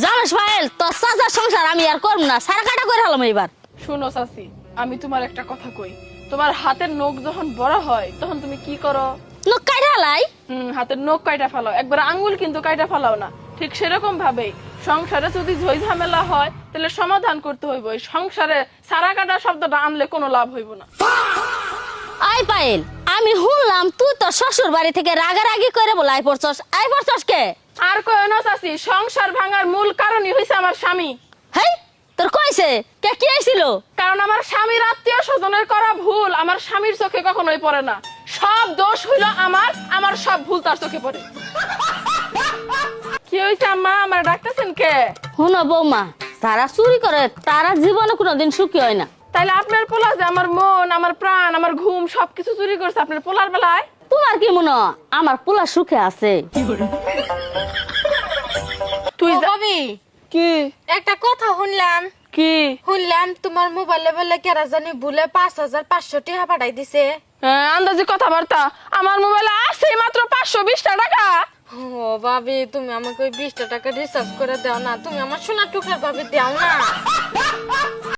জানিস পায়েল তোর চাচার সংসার আমি আর করব না, সারা কাটা করে হলাম এবার। শুনো চাচি, আমি তোমার একটা কথা কই। তোমার হাতের নখ যখন বড় হয় তখন তুমি কি করো? নখ কাটা হালাই। হাতের নখ কাইটা ফেলাও, একবার আঙ্গুল কিন্তু কাইটা ফেলাও না। ঠিক সেরকম ভাবেই সংসারে যদি ঝই ঝামেলা হয় তাহলে সমাধান করতে হইব। এই সংসারে সারা কাটা শব্দটা আনলে কোনো লাভ হইব না। আই পায়েল, আমি শুনলাম তুই তোর শ্বশুর বাড়ি থেকে রাগারাগি করে বলে আই পড়ছস কে? আর কয় না চাচি, সংসার ভাঙার মূল কারণই হইছে আমার স্বামী। হেই, তোর কইছে কে কি আইছিল? কারণ আমার স্বামীর আত্মীয় স্বজনের করা ভুল আমার স্বামীর চোখে কখনোই পড়ে না। সব দোষ হইল আমার সব ভুল তার চোখে পড়ে। কি হইছে আম্মা, আমার ডাকতেছেন কে? শুনো বৌমা, যারা চুরি করে তারা জীবনে কোনোদিন সুখী হয় না। তাইলে আপনার পোলা যে আমার মন, আমার প্রাণ, আমার ঘুম সবকিছু চুরি করছে আপনার পোলার বেলায়। তোমার কি মনে হয় আমার পোলা সুখে আছে? তুই ভাবি কি একটা কথা শুনলাম তোমার মোবাইলে বলে কেরা জানি ভুলে 5,500 টাকা পাঠাই দিছে। আন্দাজি কথাবার্তা, আমার মোবাইলে আছে মাত্র 520 টাকা। ও ভাবি, তুমি আমাকে ওই 20 টাকা রিচার্জ করে দাও না, তুমি আমার সোনা টুকরা ভাবি দাও না।